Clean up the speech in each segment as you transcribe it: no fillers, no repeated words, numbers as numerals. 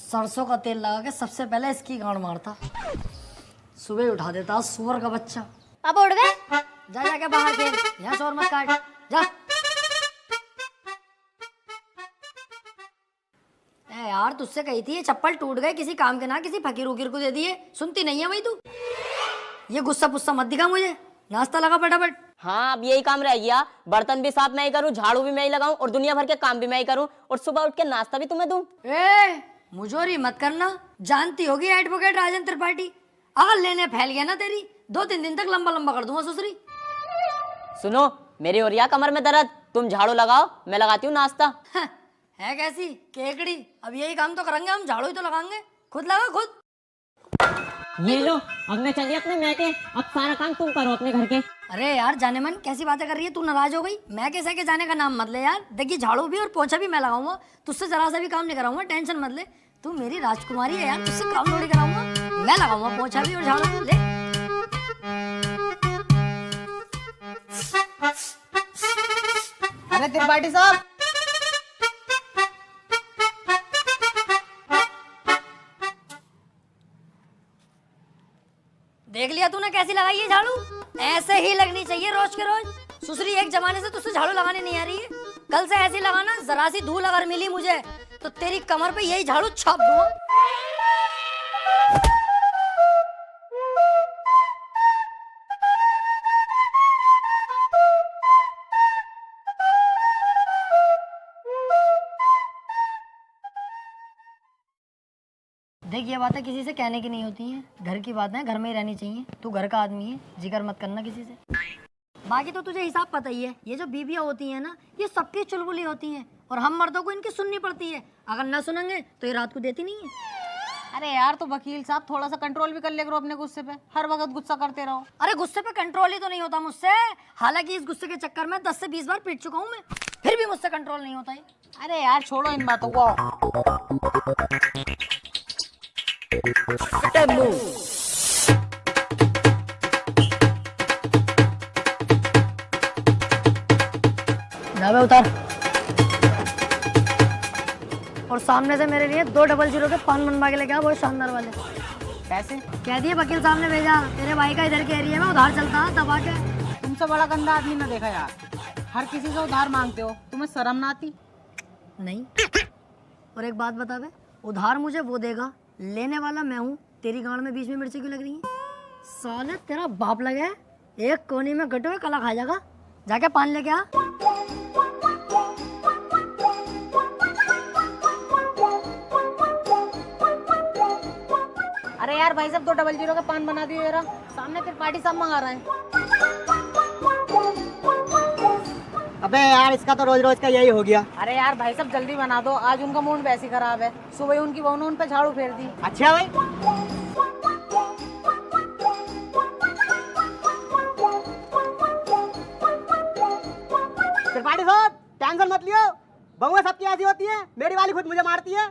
सरसों का तेल लगा के सबसे पहले इसकी गांड मारता, सुबह उठा देता सुअर का बच्चा। पापा उठ गए? जा जाके बाहर खेल, यहाँ शोर मत काट, जा। ए यार तुझसे कही थी ये चप्पल टूट गए, किसी काम के ना किसी फकीर उकीर को दे दिए, सुनती नहीं है भाई तू। ये गुस्सा पुस्सा मत दिखा मुझे, नाश्ता लगा फटाफट। हाँ अब यही काम रह गया, बर्तन भी साफ मैं ही करूँ, झाड़ू भी मैं ही लगाऊं और दुनिया भर के काम भी मैं ही करूं और सुबह उठ के नाश्ता भी तुम्हें दूं। ए मुझोरी मत करना, जानती होगी एडवोकेट राजन त्रिपाठी, अगर लेने फैल गया ना तेरी 2-3 दिन तक लंबा लंबा कर दूंगा ससुरी। सुनो मेरी और कमर में दर्द, तुम झाड़ू लगाओ मैं लगाती हूँ नाश्ता। है कैसी केकड़ी, अब यही काम तो करेंगे हम, झाड़ू ही तो लगाएंगे, खुद लगा खुद। ये लो अब मैं चली अपने मैके, अब सारा काम तुम करो अपने घर के। अरे यार जाने मन कैसी बातें कर रही है, तू नाराज हो गई? मैं कैसे के जाने का नाम मत ले यार, देखिए झाड़ू भी और पोछा भी मैं लगाऊंगा, तुझसे जरा सा भी काम नहीं कराऊंगा, टेंशन मत ले। तू मेरी राजकुमारी है यार, तुझसे काम थोड़ी कराऊंगा, मैं लगाऊंगा पोछा भी और झाड़ू भी। ले अरे त्रिपाठी साहब, देख लिया तूने कैसी लगाई है झाड़ू, ऐसे ही लगनी चाहिए रोज के रोज। सुसरी एक जमाने से तुझसे झाड़ू लगाने नहीं आ रही है, कल से ऐसी लगाना, जरा सी धूल अगर मिली मुझे तो तेरी कमर पे यही झाड़ू छाप दूंगा। देख ये बातें किसी से कहने की नहीं होती हैं, घर की बातें घर में ही रहनी चाहिए। तू घर का आदमी है, जिक्र मत करना किसी से। बाकी तो तुझे हिसाब पता ही है, ये जो बीबियां होती हैं ना ये सबकी चुलबुली होती हैं और हम मर्दों को इनकी सुननी पड़ती है, अगर ना सुनेंगे तो ये रात को देती नहीं है। अरे यार तो वकील साहब थोड़ा सा कंट्रोल भी कर ले करो अपने गुस्से पे, हर वक्त गुस्सा करते रहो। अरे गुस्से पे कंट्रोल ही तो नहीं होता मुझसे, हालांकि इस गुस्से के चक्कर में 10 से 20 बार पीट चुका हूँ मैं, फिर भी मुझसे कंट्रोल नहीं होता है। अरे यार छोड़ो इन बातों को। ढाबे उतार और सामने से मेरे लिए 200 के पान बनवा के लेके आ, बहुत शानदार वाले। पैसे कह दिए वकील साहब ने भेजा, तेरे भाई का इधर के एरिया में उधार चलता है दबा के। तुमसे बड़ा गंदा आदमी ना देखा यार, हर किसी से उधार मांगते हो, तुम्हें शर्म ना आती? नहीं। और एक बात बता बे, उधार मुझे वो देगा, लेने वाला मैं हूँ। तेरी गांड में बीच में मिर्ची क्यों लग रही है? साले तेरा बाप लगे है, एक कोने में गटे हुए कला खा जाएगा, जाके पान लेके आ। अरे यार भाई साहब 200 का पान बना दियो जरा, सामने त्रिपाठी साहब मंगा रहे हैं। अबे यार इसका तो रोज रोज का यही हो गया। अरे यार भाई साहब जल्दी बना दो, आज उनका मूड वैसे ही खराब है, सुबह उनकी बहू ने उन पे झाड़ू फेर दी। अच्छा भाई त्रिपाठी साहब टेंशन मत लियो, बहुएं सबकी ऐसी होती है, मेरी वाली खुद मुझे मारती है।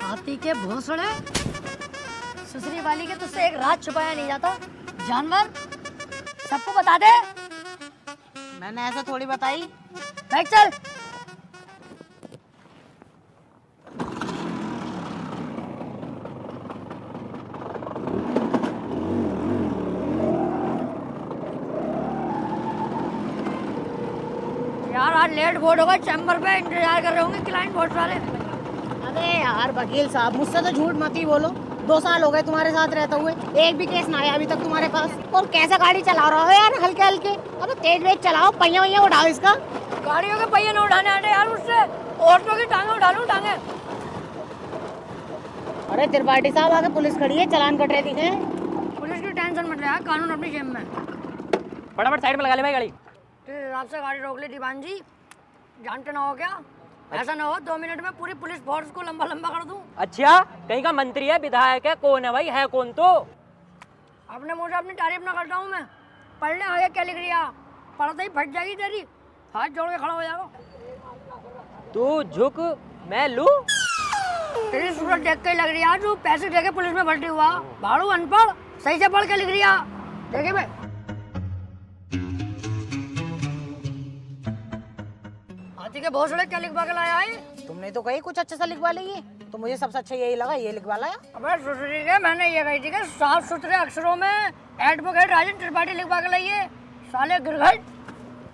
हाथी के भोसड़े, सुसरी वाली के तुझसे एक रात छुपाया नहीं जाता, जानवर सबको बता दे। मैंने ऐसा थोड़ी बताई। बैठ चल। यार आज लेट बोर्ड होगा, चैम्बर पे इंतजार कर रहे होंगे क्लाइंट बोर्ड वाले। अरे यार वकील साहब मुझसे तो झूठ मत ही बोलो, 2 साल हो गए तुम्हारे साथ रहते हुए, एक भी केस ना आया अभी तक तुम्हारे पास। और कैसे गाड़ी चला रहा हो यार हल्के हल्के, अबे तेज वेज चलाओ, पहिया वहिया उठाओ इसका। गाड़ियों के पहिए न उठाने आते यार मुझसे, ऑटो की टांगे उठा लूं टांगे। अरे त्रिपाठी साहब आगे पुलिस खड़ी है, चालान कट रहे दिखे। पुलिस की टेंशन मत ले यार, कानून अपनी जेब में। फटाफट साइड में लगा ले भाई गाड़ी। तेरे हिसाब से गाड़ी रोक ली दीवान जी, जानते ना हो क्या? ऐसा ना हो 2 मिनट में पूरी पुलिस फोर्स को लंबा लंबा कर दूं। अच्छा कहीं का मंत्री है, विधायक है, कौन है भाई, है कौन? तो अपने मुंह से अपनी तारीफ ना करता हूँ मैं, पढ़ ले आगे क्या लिख रिया, पढ़ते ही फट जाएगी तेरी, हाथ जोड़ के खड़ा हो जाएगा। तू झुक मैं लू। तेरी सूरत देख के लग रही है तू पैसे दे के पुलिस में भर्ती हुआ, भाड़ू अनपढ़, सही से पढ़ के लिख रिया। देखिए भाई हाथी के भोसड़े क्या लिखवा के लाया है? तुमने तो कही कुछ अच्छा सा लिखवा लेंगे, तो मुझे सबसे अच्छा यही लगा, ये लिखवा लाया। अबे सुसरी के मैंने ये कही थी कि साफ सुथरे अक्षरों में एडवोकेट राजन त्रिपाठी लिखवा के लाइए। साले गिरघट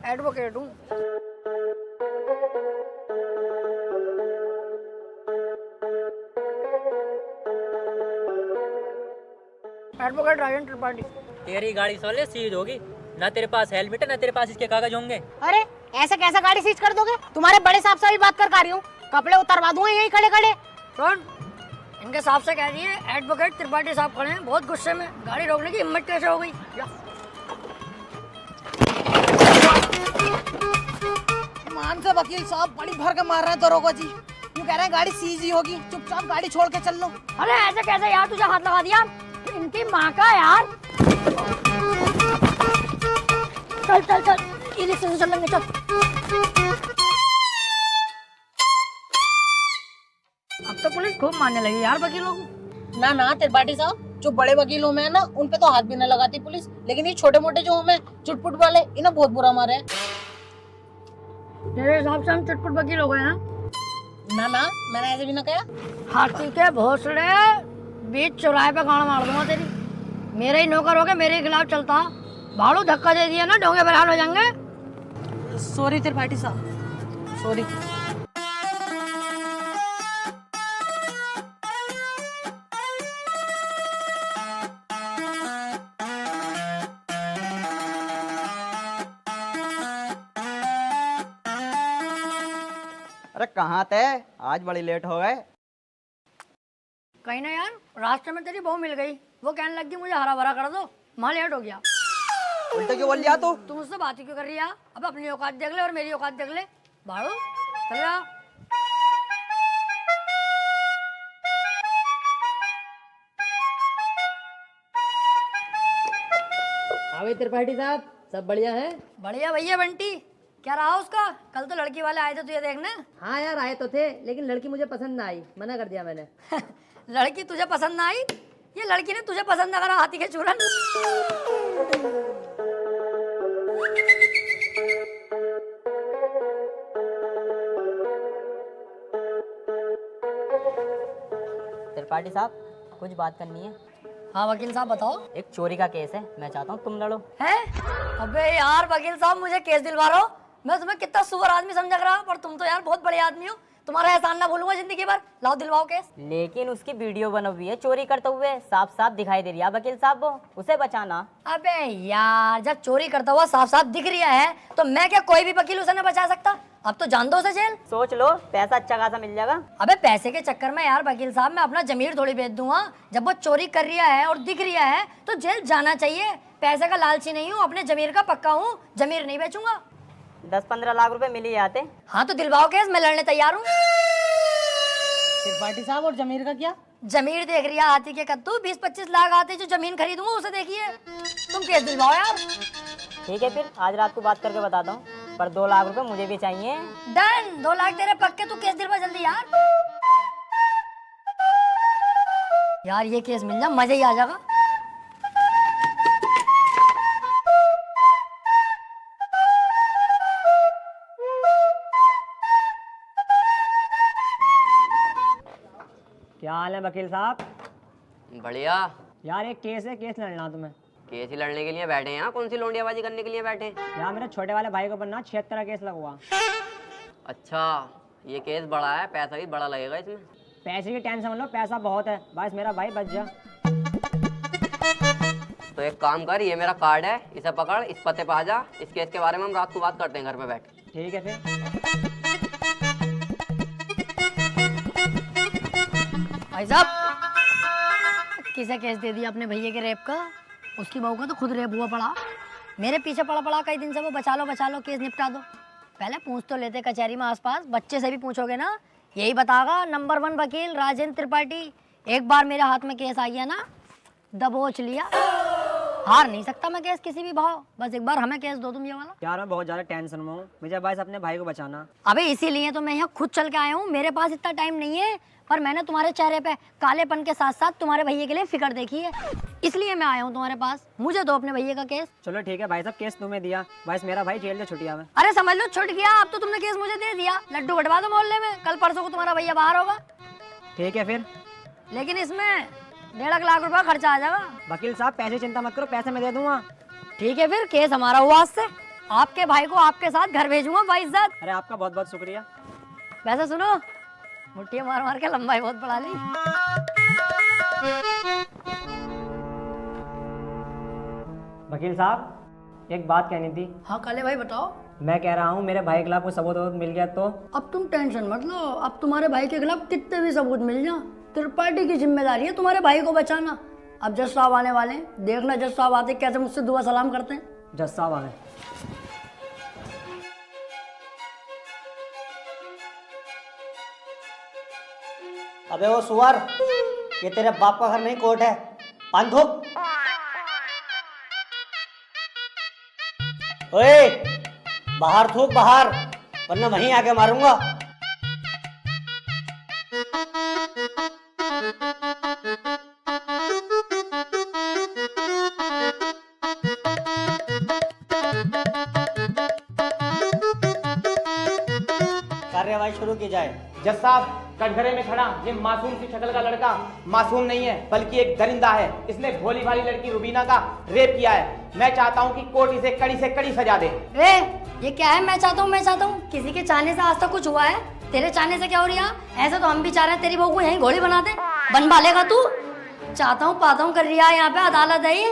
एडवोकेट हूँ। एडवोकेट राजन त्रिपाठी। तेरी गाड़ी साले सीज होगी, ना तेरे पास हेलमेट है ना तेरे पास इसके कागज होंगे। अरे ऐसे कैसे गाड़ी सीज कर दोगे? तुम्हारे बड़े साहब से भी बात कर रही हूँ, कपड़े उतरवा दूंगा यही खड़े खड़े। सुन, इनके साहब से कह दिए एडवोकेट त्रिपाठी साहब खड़े हैं, बहुत गुस्से में, गाड़ी रोकने की हिम्मत कैसे हो गई? मान से वकील साहब बड़ी भर के मार रहे हैं दरोगा जी, यूँ कह रहे हैं गाड़ी सीज ही होगी, चुपचाप गाड़ी छोड़ के चल लो। अरे ऐसे कैसे यार, तुझे हाथ लगा दिया? इनकी माँ का यार। चल चल चल, ई रिक्शे से चलेंगे, चल। अब तो पुलिस खूब मारने लगी यार वकीलों को। ना ना त्रिपाठी साहब, जो बड़े वकील हूँ मैं ना, उन पे तो हाथ भी न लगाती पुलिस, लेकिन ये छोटे मोटे जो हूँ मैं, चुटपुट वाले, इन्हें बहुत बुरा मारे हैं। तेरे हिसाब से हम चुटपुट वकील हो गए हैं? ना ना, मैंने ऐसे भी ना कहा। हाथी के भोसड़े बीच चौराहे पे गाड़ मार दूंगा तेरी। मेरे ही नौकर हो के मेरे ही खिलाफ चलता, भाड़ू धक्का दे दिया ना, डोंगे बरहाल हो जाएंगे। सॉरी त्रिपाठी साहब, सॉरी। अरे कहाँ थे? आज बड़ी लेट हो गए। कहीं ना यार, रास्ते में तेरी बहू मिल गई, वो कहने लगी मुझे हरा भरा कर दो, वहाँ लेट हो गया। उल्टे क्यों बोल लिया तू? तुम मुझसे बात ही क्यों कर रही है? अब अपनी औकात देख ले और मेरी औकात देख ले। भाड़ू चल जा। हाँ भाई त्रिपाठी साहब, सब बढ़िया है? बढ़िया भैया बंटी, क्या रहा उसका? कल तो लड़की वाले आए थे तुझे देखने। हाँ यार आए तो थे, लेकिन लड़की मुझे पसंद ना आई, मना कर दिया मैंने। लड़की तुझे पसंद ना आई? ये लड़की ने तुझे पसंद ना करा, हाथी के चूरन। त्रिपाठी साहब, कुछ बात करनी है। हाँ वकील साहब बताओ। एक चोरी का केस है, मैं चाहता हूँ तुम लड़ो। है? अबे यार वकील साहब, मुझे केस दिलवा रहे हो? मैं तुम्हें कितना सुअर आदमी समझ रहा, पर तुम तो यार बहुत बड़े आदमी हो, तुम्हारा एहसान ना भूलूंगा जिंदगी भर। लाओ दिलवाओ केस। लेकिन उसकी वीडियो बनी हुई है चोरी करते हुए, साफ साफ दिखाई दे रही है वकील साहब, उसे बचाना। अबे यार, जब चोरी करता हुआ साफ साफ दिख रहा है तो मैं क्या कोई भी वकील उसे न बचा सकता? अब तो जान दो उसे जेल। सोच लो, पैसा अच्छा खासा मिल जाएगा। अबे पैसे के चक्कर में यार वकील साहब मैं अपना जमीर थोड़ी बेच दूंगा। जब वो चोरी कर रहा है और दिख रहा है तो जेल जाना चाहिए। पैसे का लालची नहीं हूँ, अपने जमीर का पक्का हूँ, जमीर नहीं बेचूंगा। 10-15 लाख रुपए मिल ही जाते। हाँ तो दिलवाओ केस, मैं लड़ने तैयार हूँ। त्रिपाठी साहब और जमीर का क्या? जमीर देख रही है हाथी के कद्दू, 20-25 लाख आते जो जमीन खरीदूंगा उसे देखिए। तुम केस दिलवाओ यार। ठीक है फिर आज रात को बात करके बताता हूँ, पर 2 लाख रुपए मुझे भी चाहिए। डन, 2 लाख तेरे पक्के, तू केस दिलवा जल्दी यार। यार ये केस मिल जा, मजा ही आ जाएगा। क्या हाल है वकील साहब? बढ़िया। यार एक केस है, केस लड़ना तुम्हें। केस ही लड़ने के लिए बैठे हैं? यहाँ कौन सी लोंडियाबाजी करने के लिए बैठे हैं? यार मेरे छोटे वाले भाई को बनना 76 का केस लगा। अच्छा, ये केस बड़ा है, पैसा भी बड़ा लगेगा इसमें। पैसे की टेंशन मत लो, पैसा बहुत है, बस मेरा भाई बच जा। तो एक काम कर, ये मेरा कार्ड है, इसे पकड़, इस पते पे आ जा। इस केस के बारे में हम रात को बात करते हैं घर पे बैठ। ठीक है फिर। भाई साहब, किसे केस दे दिया अपने भैया के रेप का? उसकी बहू का तो खुद रेप हुआ पड़ा, मेरे पीछे पड़ा पड़ा कई दिन से वो। बचा लो केस निपटा दो। पहले पूछ तो लेते कचहरी में आसपास, बच्चे से भी पूछोगे ना, यही बतागा नंबर 1 वकील राजेंद्र त्रिपाठी। एक बार मेरे हाथ में केस आ गया ना, दबोच लिया। हार नहीं सकता मैं केस किसी भी भाव। बस एक बार हमें केस दो तुम ये वाला। यार मैं बहुत ज्यादा टेंशन में हूँ, मुझे बस अपने भाई को बचाना। अबे इसीलिए तो मैं यहाँ खुद चल के आया हूँ। मेरे पास इतना टाइम नहीं है, पर मैंने तुम्हारे चेहरे पे कालेपन के साथ साथ तुम्हारे भैया के लिए फिक्र देखी है, इसलिए मैं आया हूँ तुम्हारे पास। मुझे दो अपने भैया का केस। चलो ठीक है भाई साहब, केस तुम्हें दिया, बस मेरा भाई जेल से छुट्टिया में। अरे समझ लो छुट गया, अब तो तुमने केस मुझे दे दिया। लड्डू बटवा दो मोहल्ले में, कल परसों को तुम्हारा भैया बाहर होगा। ठीक है फिर। लेकिन इसमें 1.5 लाख रुपया खर्चा आ जाएगा। वकील साहब पैसे चिंता मत करो, पैसे मैं दे दूंगा। ठीक है फिर, केस हमारा हुआ आज से। आपके भाई को आपके साथ घर भेजूंगा बाइज्जत। अरे आपका बहुत बहुत शुक्रिया। वैसे सुनो, मुट्ठियां मार मार के लंबाई बहुत बढ़ा ली। वकील साहब एक बात कहनी थी। हाँ काले भाई बताओ। मैं कह रहा हूँ मेरे भाई के खिलाफ कोई सबूत मिल गया तो? अब तुम टेंशन मत लो, अब तुम्हारे भाई के खिलाफ कितने भी सबूत मिल जाए, त्रिपाठी की जिम्मेदारी है तुम्हारे भाई को बचाना। अब जज साहब आने वाले हैं, देखना जज साहब आते कैसे मुझसे दुआ सलाम करते हैं। जज साहब आ गए। अबे वो सुअर, ये तेरे बाप का घर नहीं कोर्ट है। पान थूक। ओए बाहर थूक बाहर, वरना वहीं आके मारूंगा। कार्यवाही शुरू की जाए। जज साहब, कटघरे में खड़ा ये मासूम सी शक्ल का लड़का मासूम नहीं है, बल्कि एक दरिंदा है। इसने भोली भाली लड़की रुबीना का रेप किया है। मैं चाहता हूँ कि कोर्ट इसे कड़ी से कड़ी सजा दे। ये क्या है? मैं चाहता हूँ, किसी के चाहने से आज तक कुछ हुआ है? तेरे चाहने से क्या हो रहा है? ऐसे तो हम भी चाह रहे हैं तेरी बहू को यहीं घोड़ी बना दे। बनवा लेगा तू? चाहता हूँ पाता हूँ कर रही है, यहाँ पे अदालत है ये।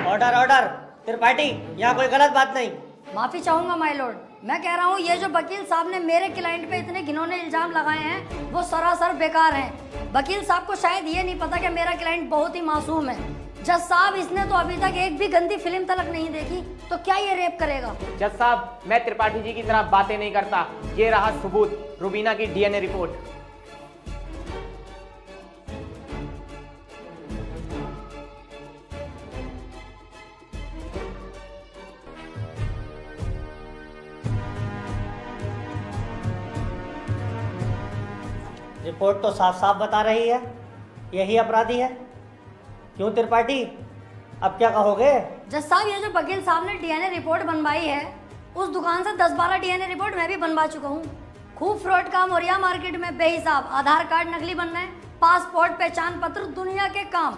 Order order. त्रिपाठी, यहाँ कोई गलत बात नहीं। माफी चाहूंगा माय लॉर्ड। मैं कह रहा हूँ ये जो वकील साहब ने मेरे क्लाइंट पे इतने घिनौने इल्जाम लगाए हैं वो सरासर बेकार हैं। वकील साहब को शायद ये नहीं पता कि मेरा क्लाइंट बहुत ही मासूम है। जज साहब, इसने तो अभी तक एक भी गंदी फिल्म तलक नहीं देखी, तो क्या ये रेप करेगा? जज साहब, मैं त्रिपाठी जी की तरह बातें नहीं करता। ये रहा सबूत, रुबीना की डीएनए रिपोर्ट। रिपोर्ट तो साफ साफ बता रही है यही अपराधी है। क्यों त्रिपाठी, अब क्या कहोगे? जज साहब, ये जो वकील साहब ने डीएनए रिपोर्ट बनवाई है, उस दुकान से 10-12 डीएनए रिपोर्ट मैं भी बनवा चुका हूँ। खूब फ्रॉड काम हो रहा है मार्केट में बेहिसाब। आधार कार्ड नकली बन रहे हैं, पासपोर्ट, पहचान पत्र, दुनिया के काम।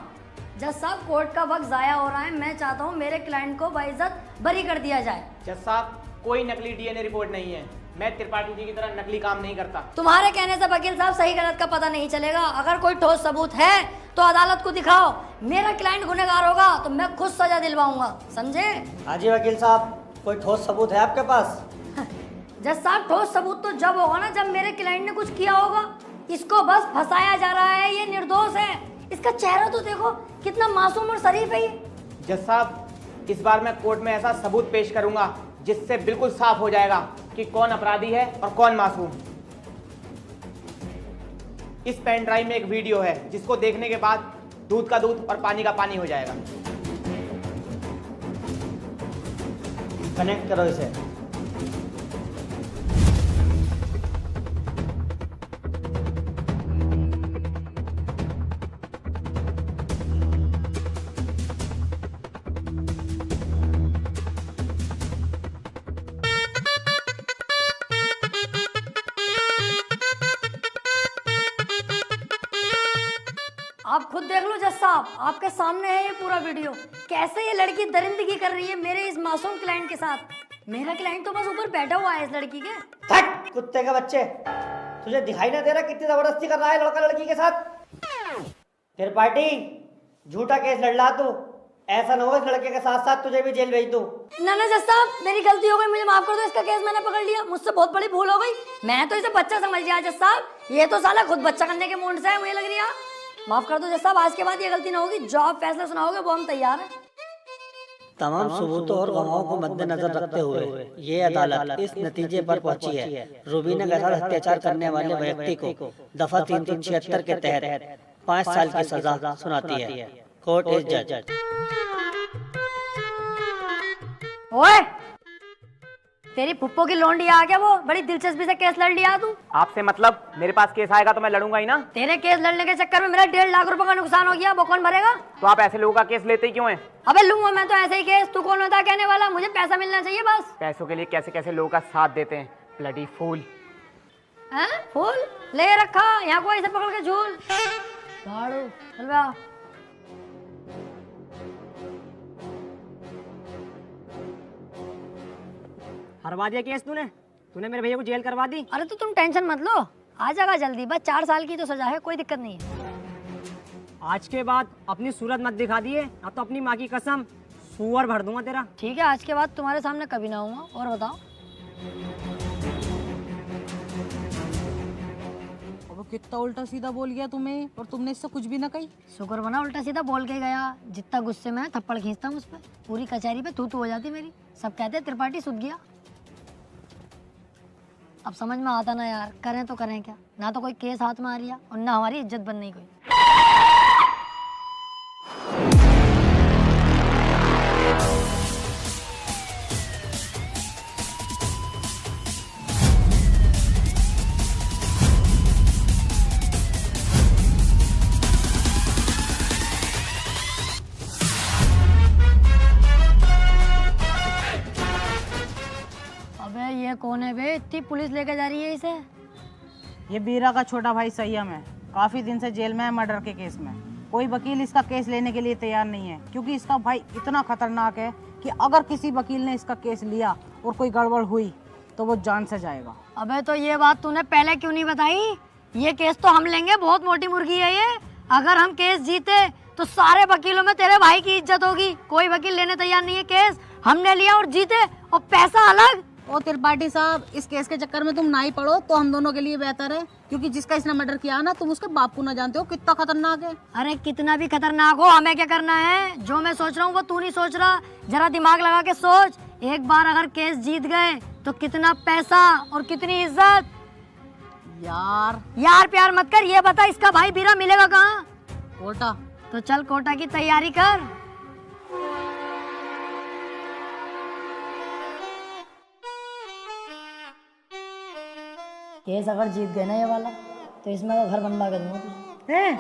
जज साहब, कोर्ट का वक्त जाया हो रहा है। मैं चाहता हूँ मेरे क्लाइंट को बाइज्जत बरी कर दिया जाए। जज साहब, कोई नकली डीएनए रिपोर्ट नहीं है। मैं त्रिपाठी जी की तरह नकली काम नहीं करता। तुम्हारे कहने से वकील साहब सही गलत का पता नहीं चलेगा। अगर कोई ठोस सबूत है तो अदालत को दिखाओ। मेरा क्लाइंट गुनहगार होगा तो मैं खुद सजा दिलवाऊंगा, समझे? हाँ जी वकील साहब, कोई ठोस सबूत है आपके पास? जज साहब, ठोस सबूत तो जब होगा ना जब मेरे क्लाइंट ने कुछ किया होगा। इसको बस फंसाया जा रहा है, ये निर्दोष है। इसका चेहरा तो देखो, कितना मासूम और शरीफ है ये। जज साहब, इस बार मैं कोर्ट में ऐसा सबूत पेश करूंगा जिससे बिल्कुल साफ हो जाएगा कि कौन अपराधी है और कौन मासूम। इस पेन ड्राइव में एक वीडियो है जिसको देखने के बाद दूध का दूध और पानी का पानी हो जाएगा। कनेक्ट करो इसे। आप खुद देख लो जज साहब, आपके सामने है ये पूरा वीडियो। कैसे ये लड़की दरिंदगी कर रही है मेरे इस मासूम क्लाइंट के साथ। मेरा क्लाइंट तो बस ऊपर बैठा हुआ है इस लड़की के। हट कुत्ते के बच्चे, तुझे दिखाई ना दे रहा कितनी जबरदस्ती कर रहा है लड़का लड़की के साथ? त्रिपाठी, झूठा केस लड़ रहा तू। ऐसा ना हो इस लड़के के साथ साथ तुझे भी जेल भेज दूं। ना जज साहब, मेरी गलती हो गई, मुझे माफ कर दो। इसका केस मैंने पकड़ लिया, मुझसे बहुत बड़ी भूल हो गई। मैं तो इसे बच्चा समझ लिया जज साहब, ये तो साला खुद बच्चा करने के मूड से है, मुझे लग रही है। माफ कर दो जज साहब, आज के बाद ये गलती ना होगी। जो आप फैसला सुनाओगे वो हम तैयार हैं। तमाम सबूतों और गवाहों को मद्देनजर रखते हुए ये अदालत इस नतीजे पर पहुंची है, रुबीना के साथ अत्याचार करने वाले व्यक्ति को दफा 376 के तहत 5 साल की सजा सुनाती है। कोर्ट इज जज। ओए, तेरी फुप्पो की लौंडी आ गया, वो बड़ी दिलचस्पी से केस लड़ लिया तू। आपसे मतलब? मेरे पास केस आएगा तो मैं लड़ूंगा ही ना। तेरे केस लड़ने के चक्कर में मेरा 1.5 लाख रुपए का नुकसान हो गया, वो कौन भरेगा? तो आप ऐसे लोगों का केस लेते ही क्यों हैं? अबे लूंगा मैं तो ऐसे ही केस, तू कौन होता है कहने वाला? मुझे पैसा मिलना चाहिए बस। पैसों के लिए कैसे कैसे लोगों का साथ देते हैं, ब्लडी फूल। हैं? फूल ले रखा यहाँ को ऐसे पकड़ के झूल झाड़ू, चल बे आ। हरवा दिया केस तूने मेरे भैया को जेल करवा दी। अरे तो तुम टेंशन मत लो, आ जाएगा जल्दी, बस 4 साल की तो सजा है, कोई दिक्कत नहीं है। आज के बाद अपनी सूरत मत दिखा दिए, अब तो अपनी माँ की कसम सुअर भर दूंगा तेरा। ठीक है, आज के बाद तुम्हारे सामने कभी ना आऊंगा। और बताओ। अब कितना उल्टा सीधा बोल गया तुम्हें, और तुमने इससे कुछ भी ना कही। शुक्र बना उल्टा सीधा बोल के गया, जितना गुस्से में है थप्पड़ खींचता हूँ उस पर, पूरी कचहरी पे तू हो जाती मेरी। सब कहते हैं त्रिपाठी सुध गया। अब समझ में आता ना यार, करें तो करें क्या, ना तो कोई केस हाथ में आ रही और ना हमारी इज्जत बन रही कोई। अबे ये कौन है बे, इतनी पुलिस लेके जा रही है इसे? ये बीरा का छोटा भाई संयम है, काफी दिन से जेल में है मर्डर के केस में। कोई वकील इसका केस लेने के लिए तैयार नहीं है, क्योंकि इसका भाई इतना खतरनाक है कि अगर किसी वकील ने इसका केस लिया और कोई गड़बड़ हुई तो वो जान से जाएगा। अबे तो ये बात तूने पहले क्यों नहीं बताई? ये केस तो हम लेंगे, बहुत मोटी मुर्गी है ये। अगर हम केस जीते तो सारे वकीलों में तेरे भाई की इज्जत होगी। कोई वकील लेने तैयार नहीं है केस, हमने लिया और जीते, और पैसा अलग। ओ त्रिपाठी साहब, इस केस के चक्कर में तुम ना ही पड़ो तो हम दोनों के लिए बेहतर है, क्योंकि जिसका इसने मर्डर किया ना, तुम उसके बाप को ना जानते हो कितना खतरनाक है। अरे कितना भी खतरनाक हो, हमें क्या करना है? जो मैं सोच रहा हूँ वो तू नहीं सोच रहा, जरा दिमाग लगा के सोच। एक बार अगर केस जीत गए तो कितना पैसा और कितनी इज्जत। यार प्यार मत कर, ये बता इसका भाई बीरा मिलेगा कहाँ? कोटा। तो चल कोटा की तैयारी कर। केस अगर जीत गए ना ये वाला, तो इसमें का घर बनवा के दूंगा तुझे। हैं?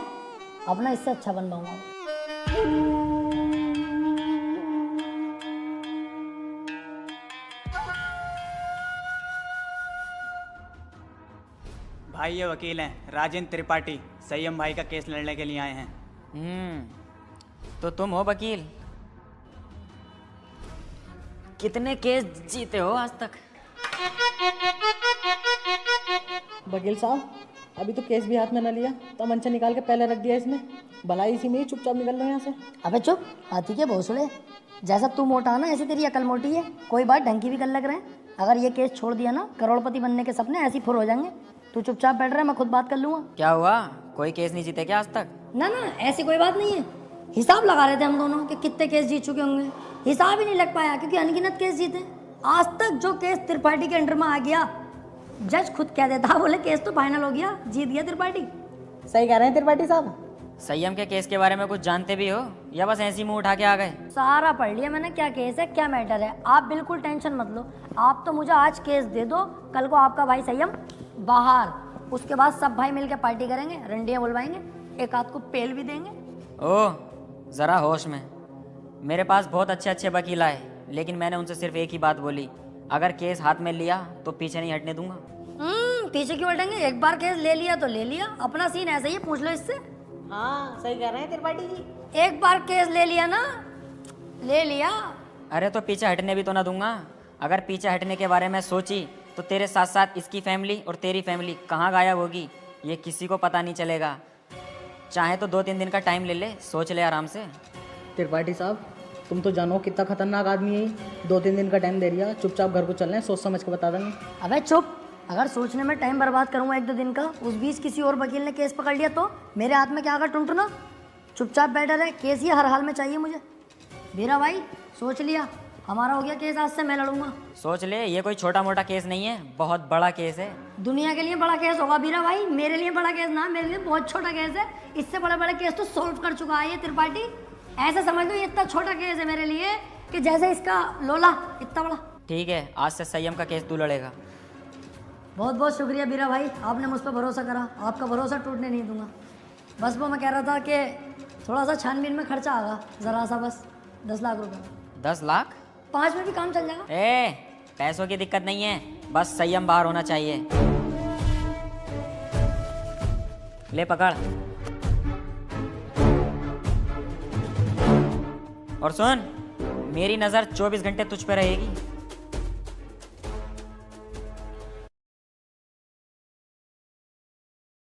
अपना इससे अच्छा बनवाऊंगा। भाई ये वकील हैं राजेंद्र त्रिपाठी, संयम भाई का केस लड़ने के लिए आए हैं। तो तुम हो वकील? कितने केस जीते हो आज तक? वकील साहब, अभी तो केस भी हाथ में न लिया, तो मंचा निकाल के पहले रख दिया इसमें। भलाई इसी में ही चुपचाप निकल लो यहाँ से। अबे चुप, हाथी के भोसड़े। जैसा तू मोटा ना, ऐसे तेरी अकल मोटी है। कोई बात ढंग की भी कर लग रहे हैं। अगर ये केस छोड़ दिया ना, करोड़पति बनने के सपने ऐसे ही फुर हो जाएंगे। तू चुपचाप बैठ रहा है, मैं खुद बात कर लूंगा। क्या हुआ, कोई केस नहीं जीते क्या आज तक? ना ना, ऐसी कोई बात नहीं है। हिसाब लगा रहे थे हम दोनों कि कितने केस जीत चुके होंगे। हिसाब ही नहीं लग पाया, क्योंकि अनगिनत केस जीते। आज तक जो केस त्रिपाठी के अंडर में आ गया, जज खुद कह देता, बोले केस तो फाइनल हो गया, जीत गया त्रिपाठी। सही कह रहे हैं त्रिपाठी साहब। संयम के केस के बारे में कुछ जानते भी हो या बस ऐसे ही मुंह उठा के आ गए? सारा पढ़ लिया मैंने, क्या केस है क्या मैटर है। आप बिल्कुल टेंशन मत लो। आप तो मुझे आज केस दे दो, कल को आपका भाई संयम बाहर। उसके बाद सब भाई मिलकर पार्टी करेंगे, रंडियां बुलवाएंगे, एक आध को पेल भी देंगे। ओह, जरा होश में। मेरे पास बहुत अच्छे अच्छे वकील आए, लेकिन मैंने उनसे सिर्फ एक ही बात बोली, अगर केस हाथ में लिया तो पीछे नहीं हटने दूंगा। पीछे क्यों हटेंगे? एक बार केस ले लिया तो ले लिया, अपना सीन ऐसा ही है, पूछ लो इससे। हाँ सही कह रहे हैं त्रिपाठी जी। एक बार केस ले लिया ना, ले लिया। अरे तो पीछे हटने भी तो ना दूंगा। अगर पीछे हटने के बारे में सोची तो तेरे साथ साथ इसकी फैमिली और तेरी फैमिली कहाँ गायब होगी, ये किसी को पता नहीं चलेगा। चाहे तो 2-3 दिन का टाइम ले ले, सोच ले आराम से। त्रिपाठी साहब, तुम तो जानो कितना खतरनाक आदमी है। 2-3 दिन का टाइम दे दिया, चुपचाप घर को चलना है, सोच समझ के बता देंगे। अबे चुप, अगर सोचने में टाइम बर्बाद करूंगा 1-2 दिन का, उस बीच किसी और वकील ने केस पकड़ लिया तो मेरे हाथ में क्या आगा टुनटुना। चुपचाप बैठा रहे, केस ही हर हाल में चाहिए मुझे। मेरा भाई सोच लिया, हमारा हो गया केस, आज से मैं लड़ूंगा। सोच ले, ये कोई छोटा मोटा केस नहीं है, बहुत बड़ा केस है। दुनिया के लिए बड़ा केस होगा बीरा भाई, मेरे लिए बड़ा केस ना, मेरे लिए बहुत छोटा केस है। इससे बड़े बड़े केस तो सॉल्व कर चुका है ये त्रिपाठी। ऐसे समझ लो ये इतना छोटा केस है मेरे लिए कि जैसे इसका लोला इतना बड़ा। ठीक है, आज से संयम का केस तू लड़ेगा। बहुत बहुत शुक्रिया बीरा भाई, आपने मुझ पर भरोसा करा, आपका भरोसा टूटने नहीं दूंगा। बस वो मैं कह रहा था कि थोड़ा सा छानबीन में खर्चा आगा, ज़रा सा, बस 10 लाख रुपए। 10 लाख? 5 में भी काम चल जाएगा। पैसों की दिक्कत नहीं है, बस संयम बाहर होना चाहिए। ले पकड़। और सुन, मेरी नज़र 24 घंटे तुझ पे रहेगी।